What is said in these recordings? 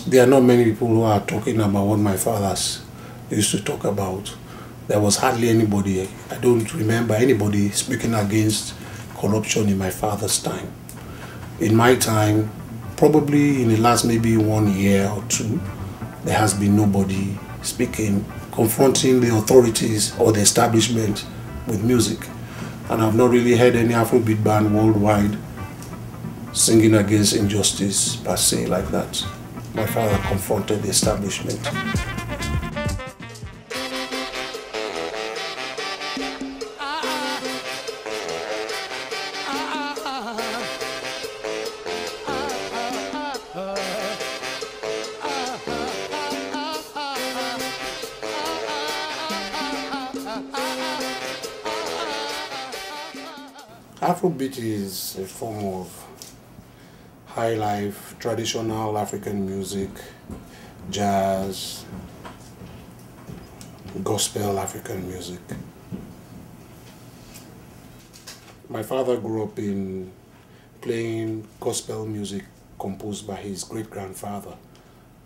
There are not many people who are talking about what my fathers used to talk about. There was hardly anybody, I don't remember anybody speaking against corruption in my father's time. In my time, probably in the last maybe 1 year or two, there has been nobody speaking, confronting the authorities or the establishment with music. And I've not really heard any Afrobeat band worldwide singing against injustice per se like that. My father confronted the establishment. Afrobeat is a form of high life, traditional African music, jazz, gospel African music. My father grew up in playing gospel music composed by his great-grandfather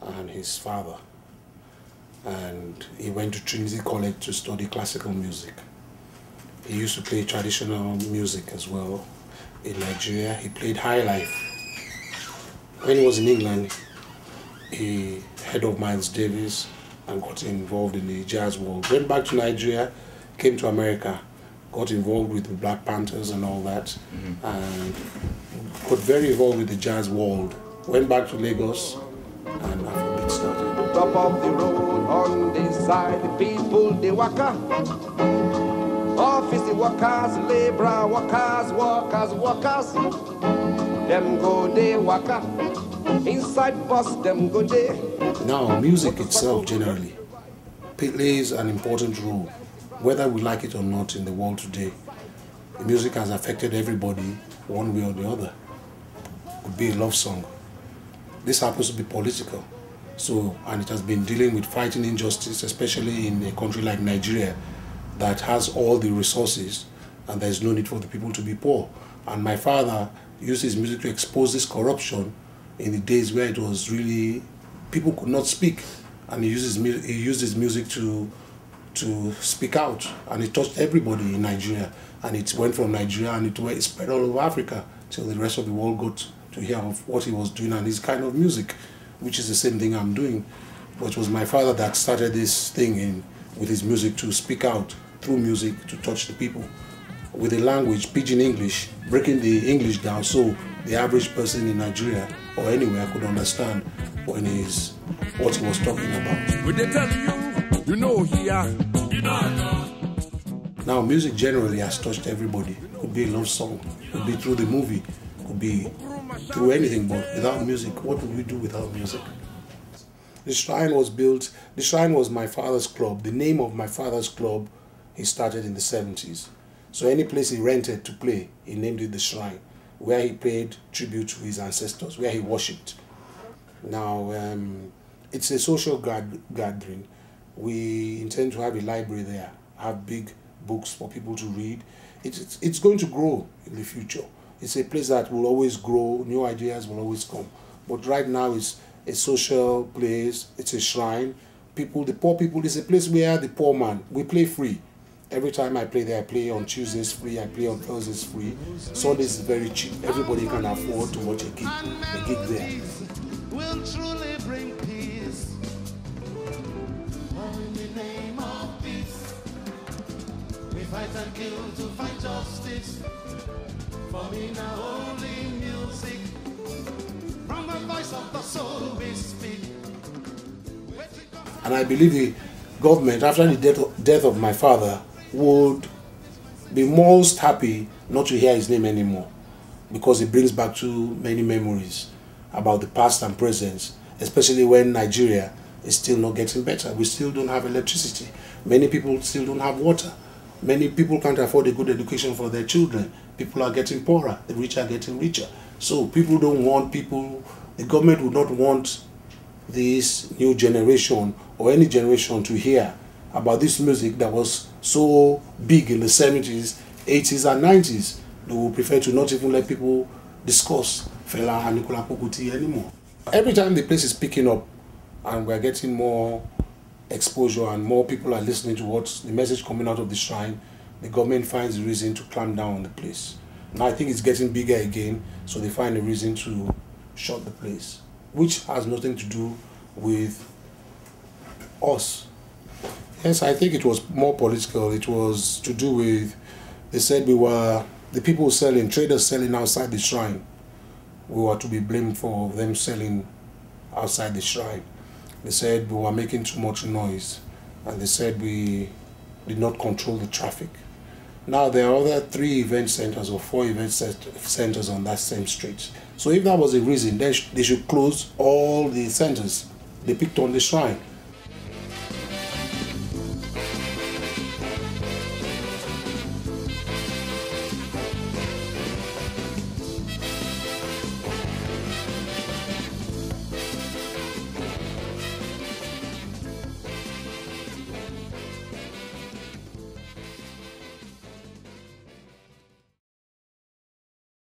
and his father. And he went to Trinity College to study classical music. He used to play traditional music as well. In Nigeria, he played high life. When he was in England, he heard of Miles Davis and got involved in the jazz world. Went back to Nigeria, came to America, got involved with the Black Panthers and all that, and got very involved with the jazz world. Went back to Lagos, and Afrobeat started. Top of the road on this side, the people they waka. Office workers, labor workers. Them go they waka. Inside bus, them go they. Now, music itself generally plays an important role, whether we like it or not, in the world today. The music has affected everybody one way or the other. It could be a love song. This happens to be political. So, and it has been dealing with fighting injustice, especially in a country like Nigeria, that has all the resources and there's no need for the people to be poor. And my father used his music to expose this corruption in the days where it was really, people could not speak. And he used his music to speak out, and it touched everybody in Nigeria. And it went from Nigeria and it spread all over Africa till the rest of the world got to hear of what he was doing and his kind of music, which is the same thing I'm doing. But it was my father that started this thing with his music to speak out through music to touch the people with the language, pidgin English, breaking the English down so the average person in Nigeria or anywhere could understand what he was talking about. Would they tell you, you know here, you know. Now, music generally has touched everybody. It could be a love song, it could be through the movie, it could be through anything, but without music, what would we do without music? The shrine was built, the shrine was my father's club. The name of my father's club, he started in the 70s. So any place he rented to play, he named it the shrine, where he paid tribute to his ancestors, where he worshipped. Now, it's a social gathering. We intend to have a library there, have big books for people to read. It's going to grow in the future. It's a place that will always grow, new ideas will always come. But right now it's a social place, it's a shrine. People, the poor people, it's a place where the poor man, we play free. Every time I play there, I play on Tuesdays free, I play on Thursdays free. Sundays is very cheap. Everybody can afford to watch a gig there. Will truly bring peace. In the name of peace, we fight and kill to find justice. For me now only music. From the voice of the soul we speak. And I believe the government, after the death of my father, would be most happy not to hear his name anymore, because it brings back too many memories about the past and present, especially when Nigeria is still not getting better. We still don't have electricity. Many people still don't have water. Many people can't afford a good education for their children. People are getting poorer. The rich are getting richer. So people don't want the government would not want this new generation or any generation to hear about this music that was so big in the 70s, 80s and 90s. They would prefer to not even let people discuss Fela and Femi Kuti anymore. Every time the place is picking up and we're getting more exposure and more people are listening to what's the message coming out of the shrine, the government finds a reason to clamp down on the place. Now I think it's getting bigger again, so they find a reason to shut the place, which has nothing to do with us. Yes, I think it was more political. It was to do with, they said we were, the people selling, traders selling outside the shrine, we were to be blamed for them selling outside the shrine. They said we were making too much noise, and they said we did not control the traffic. Now there are other 3 event centers or 4 event centers on that same street. So if that was a reason, they should close all the centers. They picked on the shrine.